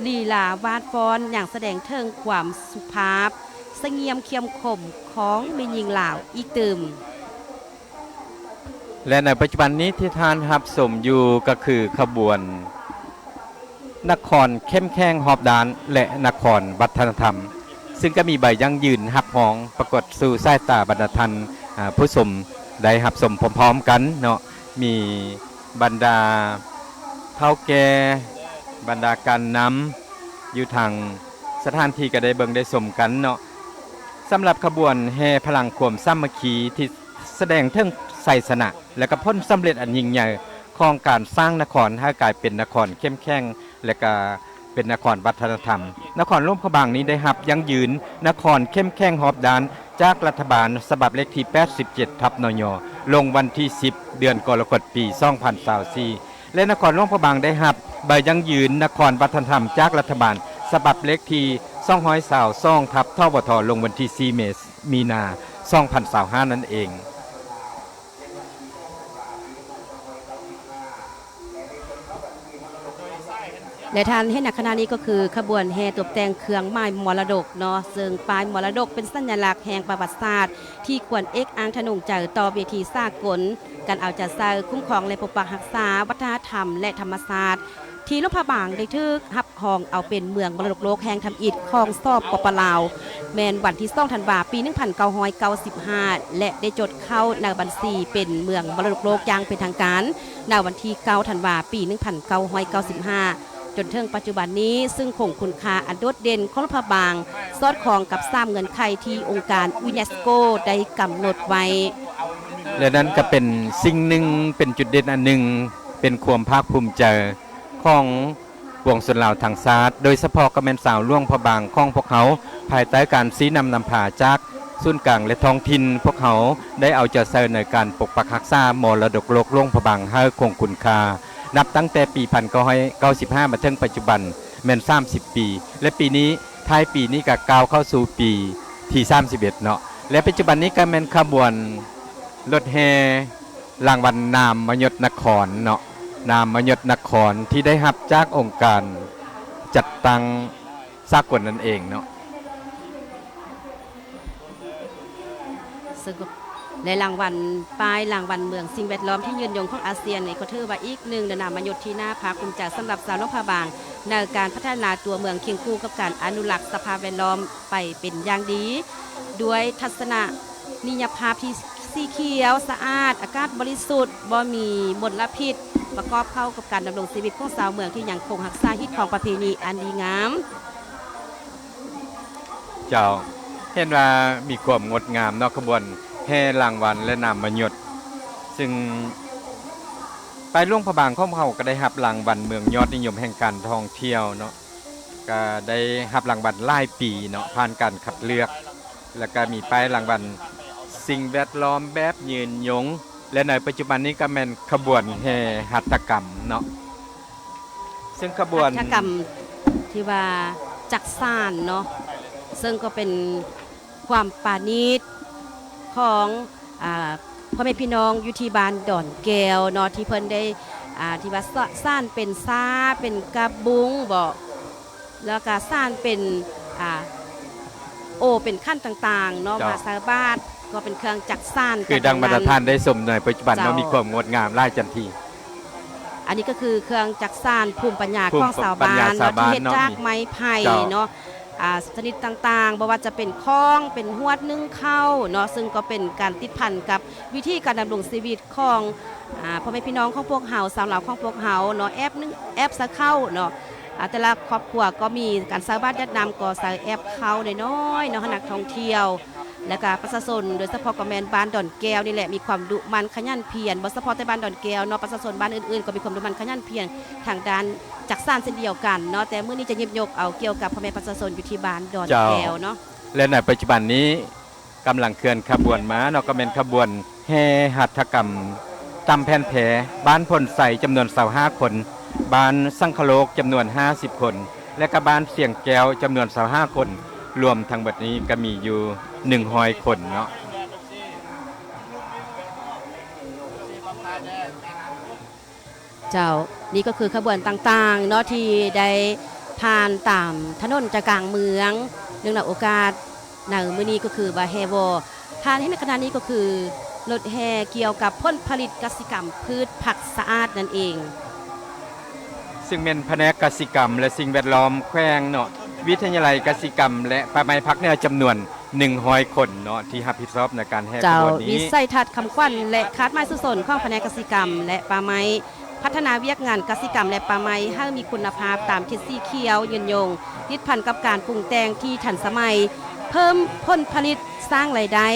ลีลาวาดฟ้อนอย่างแสดงเทิงความสุภาพเสงี่ยมเคียมข่มของแม่หญิงลาวอีกตืมและในปัจจุบันนี้ที่ท่านรับชมอยู่ก็คือขบวนนครเข้มแข็งหอบดานและนครวัฒนธรรมซึ่งก็มีใบยั่งยืนหับหองปรากฏสู่สายตาบรรดาท่านผู้ชมได้รับชมพร้อมๆกันเนาะมีบรรดาพ เฒ่าแก่บรรดาการนำอยู่ทางสถานที่ก็ได้เบิ่งได้ชมกันเนาะสำหรับขบวนแห่พลังความสามัคคีที่แสดงถึงไสยสนะและก็ผลสำเร็จอันยิ่งใหญ่ของการสร้างนครให้กลายเป็นนครเข้มแข็งและก็เป็นนครวัฒนธรรมนครหลวงพระบางนี้ได้รับยั่งยืนนครเข้มแข็งหอบดานจากรัฐบาลฉบับเลขที่87/นยลงวันที่10เดือนกรกฎาคมปี2024และนครหลวงพระบางได้รับใบยั่งยืนนครวัฒนธรรมจากรัฐบาลฉบับเลขที่222/ทบทลงวันที่4มีนา2025นั่นเอง และท่านเห็นในขณะนี้ก็คือขบวนแห่ตกแต่งเครื่องไม้มรดกเนาะซึ่งป้ายมรดกเป็นสัญลักษณ์แห่งประวัติศาสตร์ที่ควรเอกอ้างทะนงใจต่อเวทีสากลการเอาใจใส่คุ้มครองและปกปักรักษาวัฒนธรรมและธรรมศาสตร์ที่หลวงพระบางได้ทึกรับรองเอาเป็นเมืองมรดกโลกแห่งทำอิฐของซอบปปลาวแมนวันที่2ธันวาคมปี1995และได้จดเข้าในบัญชีเป็นเมืองมรดกโลกอย่างเป็นทางการในวันที่9ธันวาคมปี1995จนถึงปัจจุบันนี้ซึ่งคงคุณค่าอันโดดเด่นของหลวงพระบางสอดคล้องกับ3เงื่อนไขที่องค์การยูเนสโกได้กำหนดไว้และนั้นก็เป็นสิ่งหนึ่งเป็นจุดเด่นอันหนึ่งเป็นความภาคภูมิใจของปวงชนลาวทางชาติโดยเฉพาะกระแม่นสาวหลวงพระบางของพวกเขาภายใต้การชี้นำพาจากศูนย์กลางและท้องถิ่นพวกเขาได้เอาใจใส่ในการปกปักรักษามรดกโลกหลวงพระบางให้คงคุณค่านับตั้งแต่ปี1995มาถึงปัจจุบันแม่น30 ปีและปีนี้ท้ายปีนี้ก็ก้าวเข้าสู่ปีที่31เนาะและปัจจุบันนี้ก็แม่นขบวนรถแห่รางวัลนามมยศนครเนาะนามมยศนครที่ได้รับจากองค์การจัดตั้งสากลนั่นเองเนาะซึ่งและรางวัลป้ายรางวัลเมืองสิ่งแวดล้อมที่ยืนยงของอาเซียนนี่ก็ถือว่าอีกหนึ่งนามยศที่น่าภาคภูมิใจสำหรับสาวหลวงพระบางในการพัฒนาตัวเมืองเคียงคู่กับการอนุรักษ์สภาพแวดล้อมไปเป็นอย่างดีด้วยทัศนียภาพที่สีเขียวสะอาดอากาศบริสุทธิ์บ่มีมลพิษประกอบเข้ากับการดำรงชีวิตของชาวเมืองที่ยังคงรักษาฮิตของประเพณีอันดีงามเจ้าเห็นว่ามีความงดงามเนาะขบวนแห่รางวัลและนามยศซึ่งไปหลวงพระบางของเขาก็ได้รับรางวัลเมืองยอดนิยมแห่งการท่องเที่ยวเนาะก็ได้รับรางวัลหลายปีเนาะผ่านการคัดเลือกแล้วก็มีป้ายรางวัลสิ่งแวดล้อมแบบยืนยงและในปัจจุบันนี้ก็แม่นขบวนแห่หัตถกรรมเนาะซึ่งขบวนหัตถกรรมที่ว่าจักสานเนาะซึ่งก็เป็นความปราณีตของพ่อแม่พี่น้องอยู่ที่บ้านดอนแก้วเนาะที่เพิ่นได้ที่ว่าซ่านเป็นซาเป็นกระบุงบอกแล้วก็ซ่านเป็นเป็นขั้นต่างๆเนาะมาซาบาดก็เป็นเครื่องจักสานคือดังมาตรฐานได้สมในปัจจุบันเนาะมีความงดงามหลายจันทีอันนี้ก็คือเครื่องจักสานภูมิปัญญาของชาวบ้านที่เฮ็ดจากไม้ไผ่เนาะชนิดต่างๆบ่ว่าจะเป็นค้องเป็นหวดนึ่งข้าวเนาะซึ่งก็เป็นการติดพันกับวิธีการดำรงชีวิตของพ่อแม่พี่น้องของพวกเฮาสาวเหล่าของพวกเฮาเนาะแอบสะเข้าเนาะแต่ละครอบครัวก็มีการสร้างบ้านยัดนำก่อสร้างแอบเข้าน้อยๆเนาะนักท่องเที่ยวและก็ประชาชนโดยเฉพาะกับแมนบ้านดอนแก้วนี่แหละมีความดุมันขยันเพียรบ่เฉพาะแต่บ้านดอนแก้วเนาะประชาชนบ้านอื่นๆก็มีความดุมันขยันเพียรทางด้านจักสานเช่นเดียวกันเนาะแต่มื้อนี้จะหยิบยกเอาเกี่ยวกับพ่อแม่ประชาชนอยู่ที่บ้านดอนแก้วเนาะและในปัจจุบันนี้กำลังเคลื่อนขบวนมาเนาะก็เป็นขบวนแห่หัตถกรรมตำแผ่นแผบ้านพลใสจำนวน25คนบ้านสังคโลกจำนวน50คนและก็บ้านเสียงแก้วจำนวน25คนรวมทั้งหมดนี้ก็มีอยู่100คนเนาะเจ้านี่ก็คือขบวนต่างๆเนาะที่ได้ผ่านตามถนนใจกลางเมืองเนื่องในโอกาสในมื้อนี้ก็คือบาแฮวผ่านในขณะนี้ก็คือรถแห่เกี่ยวกับผลผลิตกสิกรรมพืชผักสะอาดนั่นเองซึ่งเป็นแผนกกสิกรรมและสิ่งแวดล้อมแขวงเนาะวิทยาลัยกสิกรรมและป่าไม้พักเนี่ยจำนวน100คนเนาะที่รับผิดชอบในการแห่ขบวนนี้วิสัยทัศน์คำขวัญและคาดไม้สุสนของแผนกกสิกรรมและป่าไม้ พัฒนาเวียกงานกสิกรรมและป่าไม้ให้มีคุณภาพตามทิศสีเขียวยืนยงยึดพันกับการปรุงแต่งที่ทันสมัย เพิ่มผลผลิตสร้างรายได้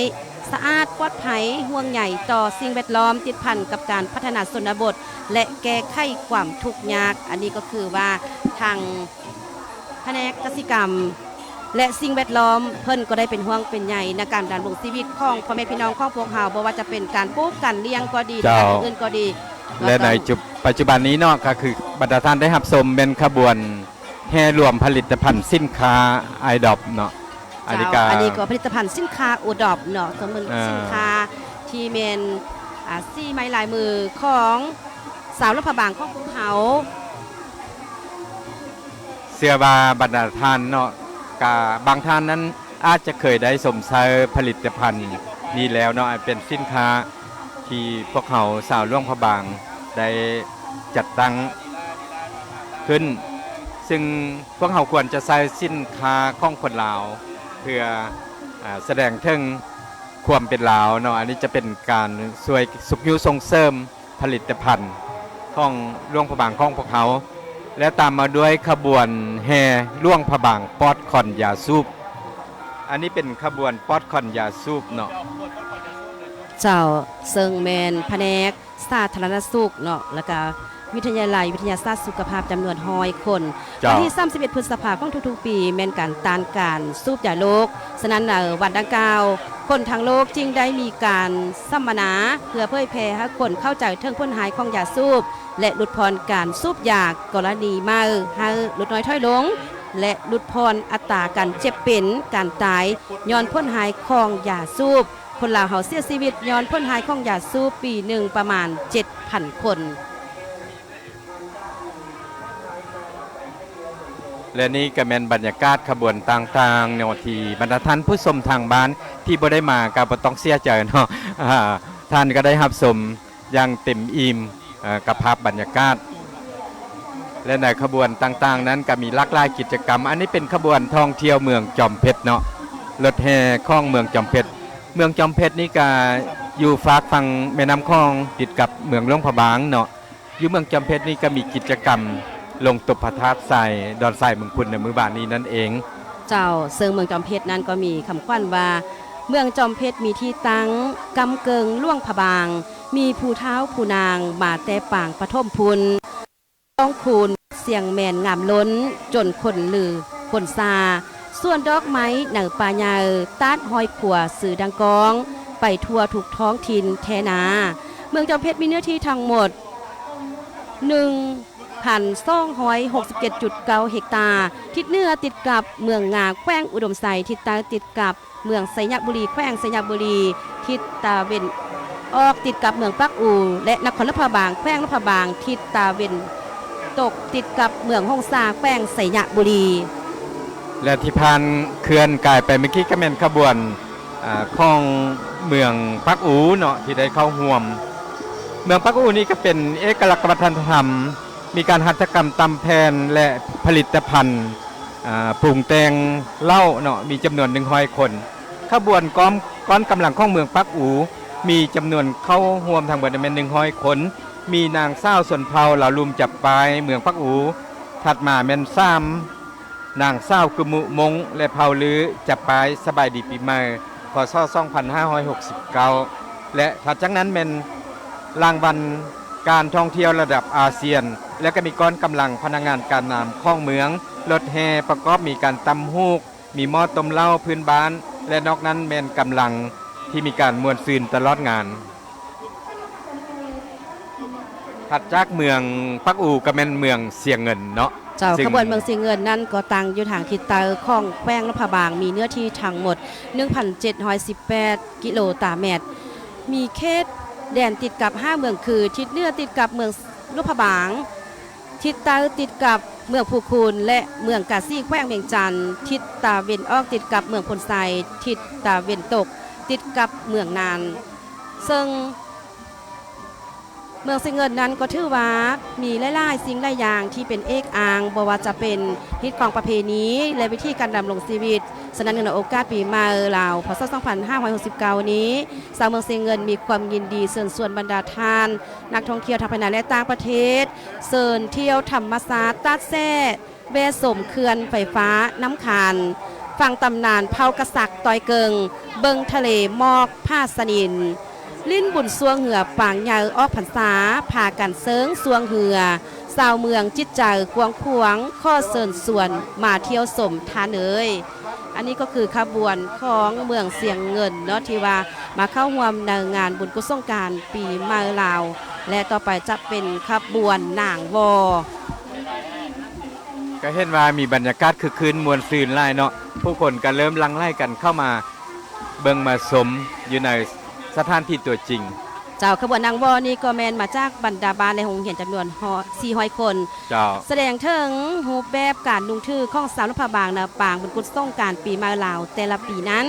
สะอาดปลอดภัยห่วงใหญ่ต่อสิ่งแวดล้อมติดพันกับการพัฒนาชนบท และแก้ไขความทุกข์ยากอันนี้ก็คือว่าทางแผนกกสิกรรม และสิ่งแวดล้อมเพิ่นก็ได้เป็นห่วงเป็นใยในการดำรงชีวิตของพ่อแม่พี่น้องของพวกเราบ่ว่าจะเป็นการปลูกการเลี้ยงก็ดีการอื่นก็ดี และในปัจจุบันนี้เนาะก็คือบรรดาท่านได้รับชมเป็นขบวนแห่รวมผลิตภัณฑ์สินค้าไอดอปเนาะอันนี้ก็ผลิตภัณฑ์สินค้าโอดอปเนาะสมมุติสินค้าที่เป็นซี่ไม้ลายมือของสาวรพบางของพวกเขาเสื้อบาบรรดาท่านเนาะกับบางท่านนั้นอาจจะเคยได้สมใช้ผลิตภัณฑ์นี้แล้วเนาะเป็นสินค้าที่พวกเขาสาวร่วงพระบางได้จัดตั้งขึ้นซึ่งพวกเขาควรจะใช้สินค้าของคนลาวเพื่อแสดงถึงความเป็นลาวเนาะอันนี้จะเป็นการช่วยสุขยุส่งเสริมผลิตภัณฑ์ของร่วงพระบางของพวกเขาและตามมาด้วยขบวนแห่ร่วงพระบางป๊อดคอนยาสูบอันนี้เป็นขบวนป๊อดคอนยาสูบเนาะเจ้าเซิงแมนแผนกสาธารณสุขเนาะแล้วก็วิทยาลัยวิทยาศาสตร์สุขภาพจำนวน100 คนวันที่31พฤษภาคมของทุกๆปีแม่นการต้านการสูบยาโลกฉะนั้นวันดังกล่าวคนทั้งโลกจึงได้มีการสัมมนาเพื่อเผยแพร่ให้คนเข้าใจถึงผลหายของยาสูบและลดพรการสูบยากรณีมาให้ลดน้อยถอยลงและลดพรอัตราการเจ็บเป็นการตายย้อนผลหายของยาสูบคนลาวเฮาเสียชีวิตย้อนผลหายของยาสูบปีหนึ่งประมาณ 7,000 คนและนี่ก็เป็นบรรยากาศขบวนต่างๆในวันที่บรรดาท่านผู้ชมทางบ้านที่บ่ได้มาก็บ่ต้องเสียใจเนาะท่านก็ได้รับชมอย่างเต็มอิ่มกับภาพบรรยากาศและในขบวนต่างๆนั้นก็มีหลากหลายกิจกรรมอันนี้เป็นขบวนท่องเที่ยวเมืองจอมเพชรเนาะรถแห่ของเมืองจอมเพชรเมืองจอมเพชรนี่ก็อยู่ฝากฝั่งแม่น้ำคลองติดกับเมืองหลวงพระบางเนาะอยู่เมืองจอมเพชรนี่ก็มีกิจกรรมลงตบพระธาตุทรายดอนทรายเมืองพุนในมือบานนี้นั่นเองเจ้าเซิงเมืองจอมเพชรนั้นก็มีคำขวัญว่าเมืองจอมเพชรมีที่ตั้งกำเกิงล่วงพระบางมีผู้เท้าผู้นางมาแต่ปางปฐมพุนต้องคูณเสียงแมนงามล้นจนคนลือคนซาส่วนดอกไม้หนังปาญาตาดหอยขัวสื่อดังกองไปทั่วทุกท้องถิ่นแทนาเมืองจอมเพชรมีเนื้อที่ทั้งหมด1,267.9 เฮกตาร์ทิศเหนือติดกับเมืองงาแขวงอุดมไซทิศใต้ติดกับเมืองไสยบุรีแขวงไสยบุรีทิศตะเวนออกติดกับเมืองปักอูและนครลพบางแขวงลพบางทิศตะเวนตกติดกับเมืองฮ่องซาแขวงไสยบุรีและที่ผ่านเขื่อนกลายไปเมื่อกี้ก็เป็นขบวนของเมืองปักอูเนาะที่ได้เข้าห่วมเมืองปักอูนี่ก็เป็นเอกลักษณ์วัฒนธรรมมีการหัตถกรรมตำแผ่นและผลิตภัณฑ์ปรุงแต่งเหล้าเนาะมีจำนวน100 คนขบวนก้อนกำลังของเมืองปักอูมีจำนวนเข้าห่วมทางบริเวณ100 คนมีนางเศร้าส่วนเผาเหล่าลุมจับปลายเมืองปักอูถัดมาแม่นซ้ำนางเศร้ากุมุมงและเผาลือจับปลายสบายดีปีใหม่พศ2569และถัดจากนั้นเป็นรางวัลการท่องเที่ยวระดับอาเซียนและก็มีก้อนกำลังพนักงานการนำข้องเมืองรถแห่ประกอบมีการตำฮูกมีหม้อต้มเหล้าพื้นบ้านและนอกนั้นเป็นกำลังที่มีการมวลซืนตลอดงานถัดจากเมืองปักอูก็เป็นเมืองเสียงเงินเนาะเจ้าขบวนเมืองเสียงเงินนั้นก็ตั้งอยู่ทางทิศใต้ของแขวงลพบางมีเนื้อที่ทั้งหมด 1,718 กิโลตารเมตรมีเขตแดนติดกับ5เมืองคือทิศเหนือติดกับเมืองลพบางทิศใต้ติดกับเมืองภูคูนและเมืองกาซี่แขวงเวียงจันทร์ทิศตะเวนออกติดกับเมืองพลไซทิศตะเวนตกติดกับเมืองนานซึ่งเมืองเสียงเงินนั้นก็ถือว่ามีหลายๆสิ่งหลายอย่างที่เป็นเอกอ้างบ่ว่าจะเป็นฮิตของประเพณีและวิธีการดำรงชีวิต ฉะนั้นในโอกาสปีใหม่ลาวพศ2569นี้ชาวเมืองเสียงเงินมีความยินดีเชิญชวนบรรดาทาน นักท่องเที่ยวทางภายในและต่างประเทศเชิญเที่ยวธรรมศาสตร์ตัดแซ่แวะสมเขื่อนไฟฟ้าน้ำขานฟังตำนานเผากระสักตอยเกิงเบิงทะเลหมอกผ้าสนินลิ้นบุญสวงเหือปางยาออกพรรษาพากันเซิงสวงเหือชาวเมืองจิตใจกวางขวงข้อเชิญส่วนมาเที่ยวสมทานเอ๋ยอันนี้ก็คือขบวนของเมืองเสียงเงินเนาะที่ว่ามาเข้าร่วมในงานบุญกุศลสงกรานต์ปีใหม่ลาวและต่อไปจะเป็นขบวนนางวอก็เห็นว่ามีบรรยากาศคือคืนมวลซืนไล่เนาะผู้คนก็เริ่มลังไล่กันเข้ามาเบิ่งมาสมอยู่ในสถานที่ตัวจริงเจ้าขบวนนางวอนี่ก็แมนมาจากบรรดาบาลในโรงเรียนจำนวน400 คนเจ้าแสดงถึงรูปแบบการนุ่งถือของสาวลำพะบางนาปางบุญกุศลสงกรานต์ปีใหม่ลาวแต่ละปีนั้น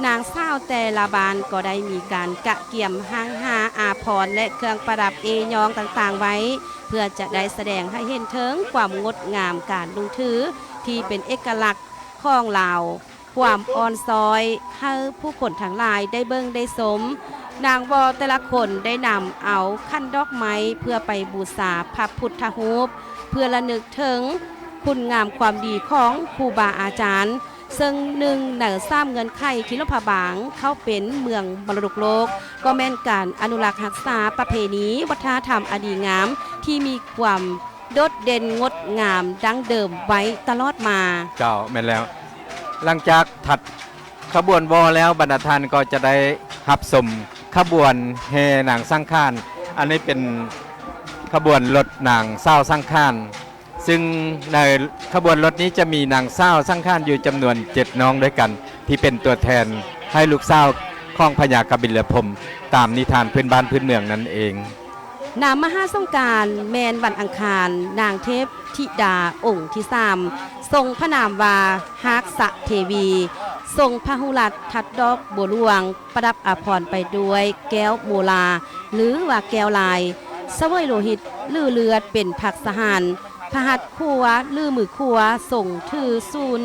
นางสาวแต่ละบานก็ได้มีการกะเกี่ยมห้างหาอาภรณ์และเครื่องประดับเอยองต่างๆไว้เพื่อจะได้แสดงให้เห็นถึงความงดงามการนุ่งถือที่เป็นเอกลักษณ์ของลาวความอ่อนซอยให้ผู้คนทั้งหลายได้เบิ่งได้สมนางวอแต่ละคนได้นำเอาขั้นดอกไม้เพื่อไปบูชาพระพุทธรูปเพื่อระลึกถึงคุณงามความดีของครูบาอาจารย์ซึ่งหนึ่งใน3เงินไขที่ลำพะบางเข้าเป็นเมืองมรดกโลกก็แม่นการอนุรักษ์รักษาประเพณีวัฒนธรรมอดีงามที่มีความโดดเด่นงดงามดั้งเดิมไว้ตลอดมาเจ้าแม่นแล้วหลังจากถัดขบวนวอแล้วบรรดาทานก็จะได้รับชมขบวนแห่นางสังขารอันนี้เป็นขบวนรถนางเศร้าสังขารซึ่งในขบวนรถนี้จะมีนางเศร้าสังขารอยู่จำนวน7น้องด้วยกันที่เป็นตัวแทนให้ลูกเศร้าของพญากบิลพรหมตามนิทานพื้นบ้านพื้นเมืองนั่นเองนามมหาสงกรานต์แมนวันอังคารนางเทพธิดาองค์ที่3ทรงพระนามว่าฮักษะเทวีทรงพระหุรัตทัดดอกบัวหลวงประดับอาภรณ์ไปด้วยแก้วโมลาหรือว่าแก้วลายสวยโลหิตลือเลือดเป็นผักสหารพหัตขัวลือมือขัวส่งถือซูน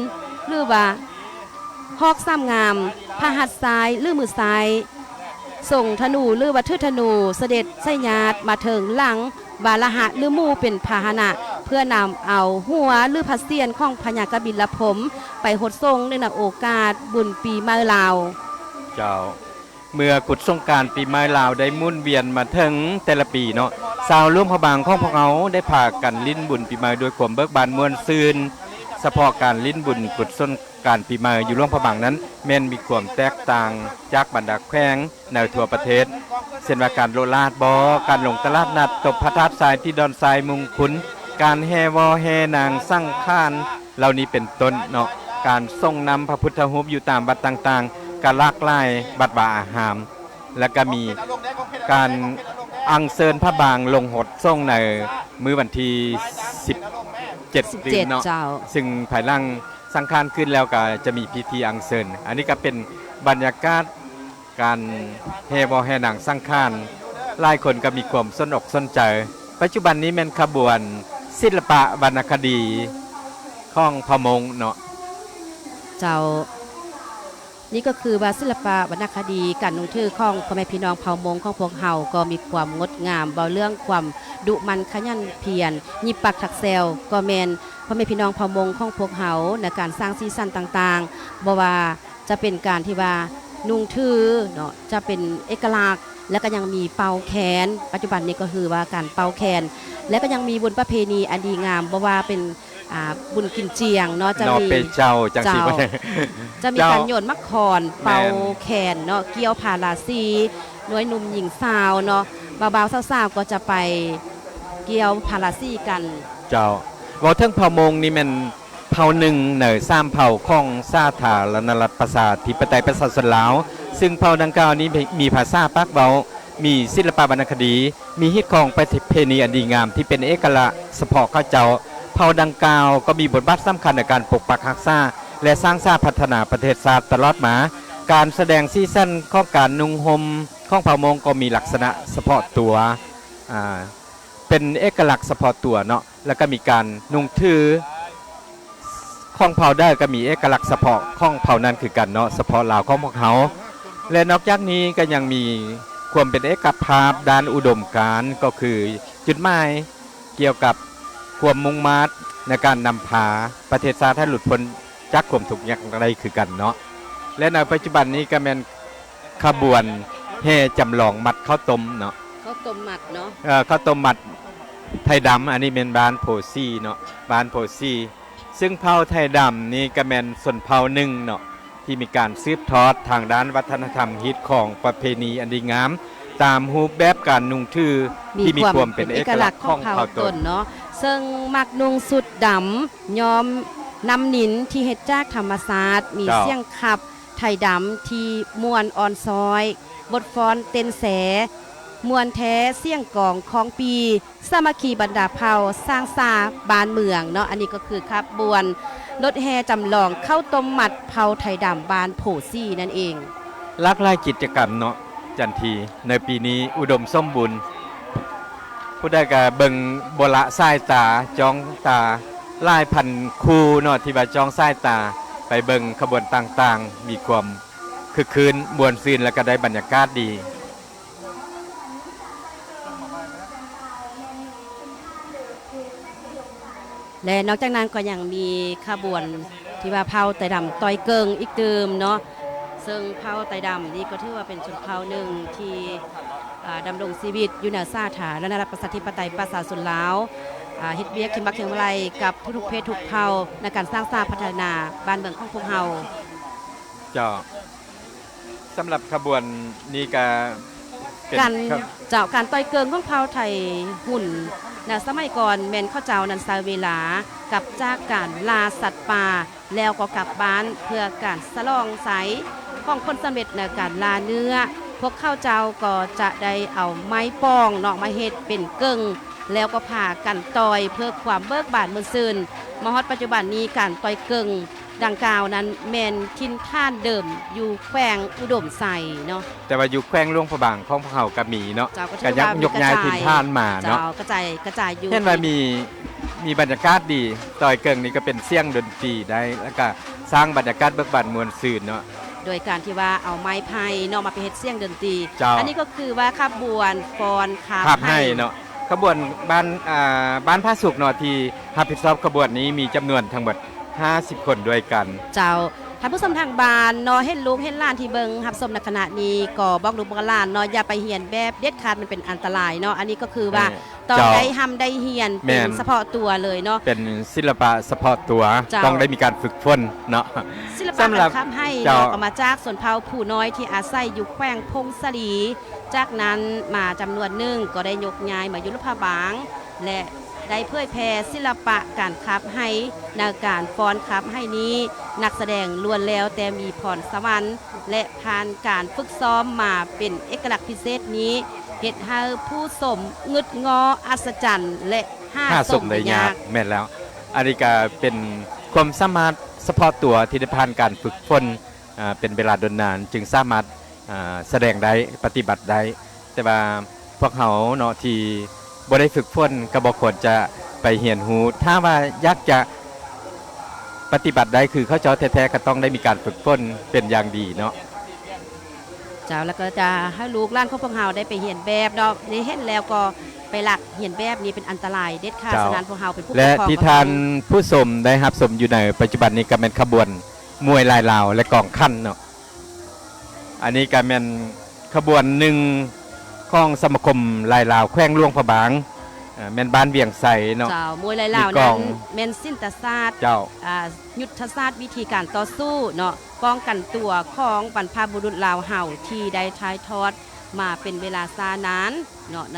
หรือว่าฮอกซ้ำงามพหัตซ้ายลือมือซ้ายส่งธนูหรือว่าทือธนูเสด็จไสญาติมาเถิงหลังบาลหะหรือมูเป็นพาหนะเพื่อนำเอาหัวหรือพระเศียรของพญากบิลพรหมไปหดทรงในโอกาสบุญปีใหม่ลาวเจ้าเมื่อกุศลสงกรานต์ปีใหม่ลาวได้มุ่นเวียนมาถึงแต่ละปีเนาะชาวร่วมพะบางของพวกเขาได้พากันลิ้นบุญปีใหม่โดยความเบิกบานมวลซืนเฉพาะการลิ้นบุญกุศลสงกรานต์ปีใหม่อยู่ร่วมพะบางนั้นแม้นมีความแตกต่างจากบรรดาแขวงในทั่วประเทศเช่นว่าการโลลาดบอการลงตลาดนัดตบพระธาตุทรายที่ดอนทรายมุงคุนการแห่วอแห่นางสังขารเหล่านี้เป็นต้นเนาะการส่งนำพระพุทธรูปอยู่ตามวัดต่างๆการลากไล่บัดบาอาหามและก็มีการอัญเชิญพระบางลงหดส่งในมื้อวันที่17เดือนเนาะซึ่งภายหลังสังขารขึ้นแล้วก็จะมีพิธีอัญเชิญอันนี้ก็เป็นบรรยากาศการแห่วอแห่นางสังขารหลายคนก็มีความสนอกสนใจปัจจุบันนี้เป็นขบวนศิลปะวรรณคดีของพมงเนาะเจ้านี่ก็คือว่าศิลปะวรรณคดีการนุ่งถือของพ่อแม่พี่น้องเผ่ามงของพวกเฮาก็มีความงดงามเบาเรื่องความดุมันขยันเพียรยิบปักถักแซวก็แมนพ่อแม่พี่น้องเผ่ามงของพวกเฮาในการสร้างซีซั่นต่างๆบ่ว่าจะเป็นการที่ว่านุ่งถือเนาะจะเป็นเอกลักษณ์และก็ยังมีเป่าแขนปัจจุบันนี้ก็คือว่าการเป่าแขนและก็ยังมีบุญประเพณีอันดีงามบ่ว่าเป็นบุญกินเจียงเนาะจะมีเจ้าจังสิจะมีการโยนมักคอนเป่าแขนเนาะเกี่ยวพาราซีหน่วยหนุ่มหญิงสาวเนาะบ่าวๆสาวๆก็จะไปเกี่ยวพาราซีกันเจ้าว่าทั้งเผ่ามงนี่มันเผ่าหนึ่งเหนือ3เผ่าของสาธารณรัฐประชาธิปไตยประชาชนลาวซึ่งเผ่าดังกล่าวนี้มีภาษาปากเว้ามีศิลปะวรรณคดีมีฮิตของประเพณีอันดีงามที่เป็นเอกลักษณ์เฉพาะเขาเจ้าเผ่าดังกล่าวก็มีบทบาทสำคัญในการปกปักรักษาและสร้างชาติพัฒนาประเทศชาติตลอดมาการแสดงซีซั่นของการนุ่งห่มของเผ่ามงก็มีลักษณะเฉพาะตัวเป็นเอกลักษณ์เฉพาะตัวเนาะแล้วก็มีการนุ่งถือ ของเผ่าได้ก็มีเอกลักษณ์เฉพาะของเผ่านั้นคือกันเนาะเฉพาะลาวของพวกเขาและนอกจากนี้ก็ยังมีความเป็นเอกภาพด้านอุดมการณ์ก็คือจุดหมายเกี่ยวกับความมุ่งมั่นในการนำพาประเทศชาติให้หลุดพ้นจากความทุกข์ยากไรคือกันเนาะและในปัจจุบันนี้ก็เป็นขบวนแห่จำลองมัดข้าวต้มเนาะ ข้าวต้มมัดเนาะ ข้าวต้มมัดไทยดำอันนี้เป็นบ้านโพซี่เนาะบ้านโพซี่ซึ่งเผ่าไทยดำนี่ก็เป็นส่วนเผ่าหนึ่งเนาะที่มีการสืบทอดทางด้านวัฒนธรรมฮิตของประเพณีอันดีงามตามรูปแบบการนุ่งทื่อที่มีความเป็นเอกลักษณ์ของเผ่าตนเนาะซึ่งมักนุ่งสุดดำย้อมน้ำหนินที่เฮ็ดจากธรรมศาสตร์มีเสียงขับไทยดำที่มวนอ่อนซอยบทฟ้อนเต้นแสมวนแท้เสียงกองของปีสามัคคีบรรดาเผ่าสร้างสาบ้านเมืองเนาะอันนี้ก็คือขบวนรถแห่จำลองเข้าต้มมัดเผ่าไทยดำบ้านโพซี่นั่นเองหลากหลายกิจกรรมเนาะจันทีในปีนี้อุดมสมบูรณ์ผู้ใดก็เบิ่งโบละสายตาจ้องตาลายพันคูเนาะที่ว่าจ้องสายตาไปเบิ่งขบวนต่างๆมีความคึกคืนมวลซื่นและก็ได้บรรยากาศดีและนอกจากนั้นก็ยังมีขบวนที่ว่าเผ่าไตดำต่อยเกิงอีกเดิมเนาะซึ่งเผ่าไตดำนี่ก็ถือว่าเป็นชนเผ่าหนึ่งที่ดำรงชีวิตอยู่ในสาธารณรัฐประชาธิปไตยประชาชนลาวเฮ็ดเวียกเข็มบักเข็มไรกับทุกเพศทุกเผ่าในการสร้างสร้างพัฒนาบ้านเมืองของพวกเฮาเจ้าสำหรับขบวนนี้ก็การเจ้าการต่อยเกิงของเผ่าไทยหุ่นนะสมัยก่อนแม่นเข้าเจ้านันซาเวลากับจากการลาสัตว์ป่าแล้วก็กลับบ้านเพื่อการสลองไสของคนสำเร็จในการลาเนื้อพวกข้าเจ้าก็จะได้เอาไม้ป้องนอกมาเฮ็ดเป็นเกิงแล้วก็ผ่ากันต่อยเพื่อความเบิกบานมือซื่นมาฮอดปัจจุบันนี้การต่อยเกิงดังกล่าวนั้นแม่นทินท่านเดิมอยู่แขวงอุดมไซเนาะแต่ว่าอยู่แขวงหลวงพระบางของพวกเขาก็มีเนาะก็ยกย้ายทินท่านมาเนาะกระจายอยู่เห็นว่ามีบรรยากาศดีต่อยเกิงนี่ก็เป็นเสียงดนตรีได้แล้วก็สร้างบรรยากาศเบิกบานมวลซื่นเนาะโดยการที่ว่าเอาไม้ไผ่เนาะมาเป็นเฮ็ดเสียงดนตรีอันนี้ก็คือว่าขบวนฟ้อนขับให้เนาะขบวนบ้านพระสุขเนาะที่รับผิดชอบขบวนนี้มีจำนวนทั้งหมด50 คนด้วยกันเจ้าท่านผู้ชมทางบ้านเนาะเห็นลูกเห็นหลานที่เบิ่งรับชมในขณะนี้ก็บอกลูกบอกหลานเนาะอย่าไปเฮียนแบบเด็ดขาดมันเป็นอันตรายเนาะอันนี้ก็คือว่าต้องได้ทำได้เฮียนเป็นเฉพาะตัวเลยเนาะเป็นศิลปะเฉพาะตัวต้องได้มีการฝึกฝนเนาะศิลปะการทำให้เนาะก็มาจากส่วนเผ่าผู้น้อยที่อาศัยอยู่แขวงพงศรีจากนั้นมาจำนวนหนึ่งก็ได้ยกย้ายมาอยู่ลำพะบางและได้เผยแพร่ศิลปะการขับให้ในการฟ้อนขับให้นี้นักแสดงล้วนแล้วแต่มีพรสวรรค์และผ่านการฝึกซ้อมมาเป็นเอกลักษณ์พิเศษนี้เฮ็ดให้ผู้ชมงึดงออัศจรรย์และห้าสมได้ยากแม่นแล้วอันนี้ก็เป็นความสามารถเฉพาะตัวที่ได้ผ่านการฝึกฝนเป็นเวลาดนนานจึงสามารถแสดงได้ปฏิบัติได้แต่ว่าพวกเขาเนาะที่บ่ได้ฝึกฝนก็บ่ควรจะไปเรียนรู้ถ้าว่าอยากจะปฏิบัติได้คือเขาเจ้าแท้ๆก็ต้องได้มีการฝึกฝนเป็นอย่างดีเนาะเจ้าแล้วก็จะให้ลูกหลานของพวกเฮาได้ไปเรียนแบบเนาะได้เห็นแล้วก็ไปหลักเรียนแบบนี้เป็นอันตรายเด็ดขาดฉะนั้นพวกเฮาเป็นผู้ปกครองและที่ท่านผู้ชมได้รับชมอยู่ในปัจจุบันนี้ก็เป็นขบวนมวยลายลาวและกองคั่นเนาะอันนี้ก็เป็นขบวนหนึ่งของสมาคมลายลาวแขวงหลวงพระบางแม่นบ้านเวียงไสเนาะเจ้ามวยลายลาวนั้นแม่นศิลปศาสตร์เจ้ายุทธศาสตร์วิธีการต่อสู้เนาะป้องกันตัวของบรรพบุรุษลาวเฮาที่ได้ถ่ายทอดมาเป็นเวลาช้านานเนาะใ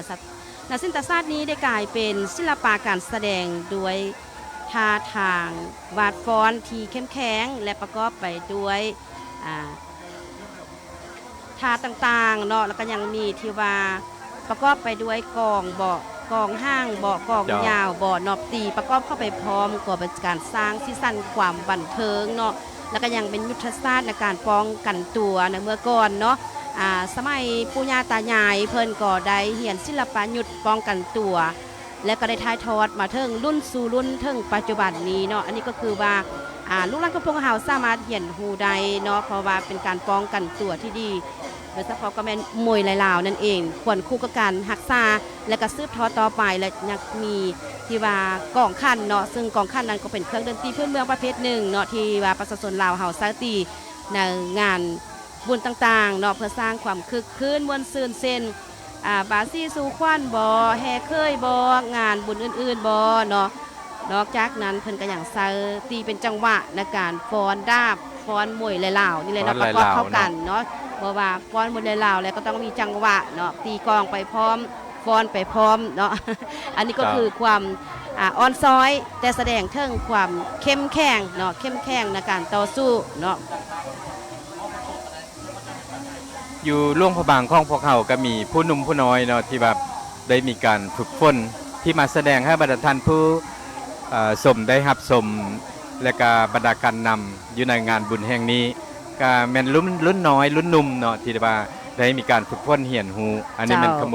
นศิลปศาสตร์นี้ได้กลายเป็นศิลปะการแสดงด้วยท่าทางวาดฟ้อนที่เข้มแข็งและประกอบไปด้วยท่าต่างๆเนาะแล้วก็ยังมีที่ว่าประกอบไปด้วยกองเบาะกองห้างเบาะกองยาวเบาะนอบตีประกอบเข้าไปพร้อมก็เป็นการสร้างสีสันความบันเทิงเนาะแล้วก็ยังเป็นยุทธศาสตร์ในการป้องกันตัวในเมื่อก่อนเนาะสมัยปู่ย่าตายายเพิ่นก็ได้เรียนศิลปะยุทธป้องกันตัวและก็ได้ถ่ายทอดมาถึงรุ่นสู่รุ่นถึงปัจจุบันนี้เนาะอันนี้ก็คือว่า ลูกหลานของพวกเฮาสามารถเห็นฮูใดเนาะเพราะว่าเป็นการป้องกันตัวที่ดีโดยเฉพาะก็แม่นมวยลาวๆนั่นเองควรคู่กับการรักษาและก็สืบทอดต่อไปและยังมีที่ว่ากองขันเนาะซึ่งกองขันนั้นก็เป็นเครื่องดนตรีพื้นเมืองประเภทหนึ่งเนาะที่ว่าประชาชนลาวเฮาใช้ตีในงานบุญต่างๆเนาะเพื่อสร้างความคึกคืนม่วนซื่นเส้นบาซี่สู่ขวัญบ่แห่เคยบ่งานบุญอื่นๆบ่เนาะนอกจากนั้นเพิ่นก็อย่างใช้ตีเป็นจังหวะในการฟ้อนดาบฟ้อนมวยลาวๆนี่เลยเนาะประกอบเข้ากันเนาะเพราะว่าฟ้อนมวยลาวแล้วก็ต้องมีจังหวะเนาะตีกลองไปพร้อมฟ้อนไปพร้อมเนาะ อันนี้ก็คือความอ่อนซ้อยแต่แสดงถึงความเข้มแข็งเนาะเข้มแข็งในการต่อสู้เนาะ อยู่ล่วงพระบางของพวกเขาก็มีผู้หนุ่มผู้น้อยเนาะที่แบบได้มีการฝึกฝนที่มาแสดงให้บรรดาท่านผู้สมได้รับสมและก็บรรดาการนำอยู่ในงานบุญแห่งนี้ก็แม่นรุ่นน้อยรุ่นหนุ่มเนาะที่ว่าได้มีการฝึกฝนเหียนหูอันนี้มันขบ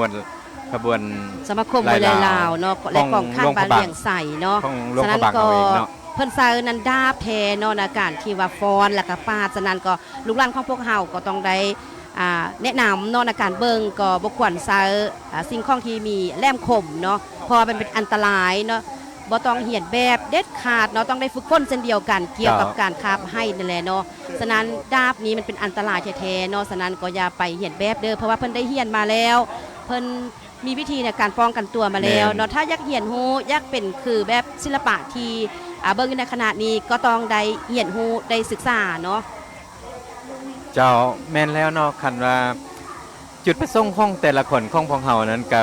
วน สมาคมมวยลาวเนาะและกองข้างบานเลียงใส่เนาะ ของหลวงพระบางเอาเองเนาะ เพิ่นใส่นันดาบแทเนาะในการที่ว่าฟ้อนแล้วก็ปาดฉะนั้นก็ลูกหลานของพวกเฮาก็ต้องได้แนะนำเนาะในการเบิ่งก็บ่ควรใส่สิ่งของที่มีแหลมคมเนาะเพราะมันเป็นอันตรายเนาะบ่ต้องเหียนแบบเด็ดขาดเนาะต้องได้ฝึกฝนเช่นเดียวกันเกี่ยวกับการคาบให้นั่นแหละเนาะฉะนั้นดาบนี้มันเป็นอันตรายแท้ๆเนาะฉะนั้นก็อย่าไปเหียนแบบเด้อเพราะว่าเพิ่นได้เหียนมาแล้วเพิ่นมีวิธีในการป้องกันตัวมาแล้วเนาะถ้าอยากเหียนฮู้อยากเป็นคือแบบศิลปะที่เบิ่งอยู่ในขณะนี้ก็ต้องได้เหียนฮู้ได้ศึกษาเนาะ เจ้าแม่นแล้วเนาะคันว่าจุดประสงค์ของแต่ละคนของพวกเฮานั้นก็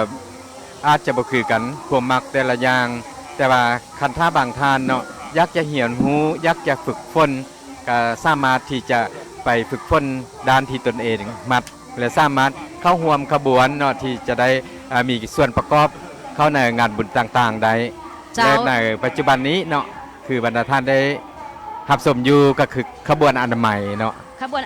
อาจจะบ่คือกันความมักแต่ละอย่างแต่ว่าคันท่าบางทานเนาะอยากจะเหียนหูอยากจะฝึกฝนก็สามารถที่จะไปฝึกฝนด้านที่ตนเองมัดและสามารถเข้าร่วมขบวนเนาะที่จะได้มีส่วนประกอบเข้าในงานบุญต่างๆได้และในปัจจุบันนี้เนาะคือบรรดาท่านได้รับชมอยู่ก็คือขบวนอนามัยเนาะ ขบวน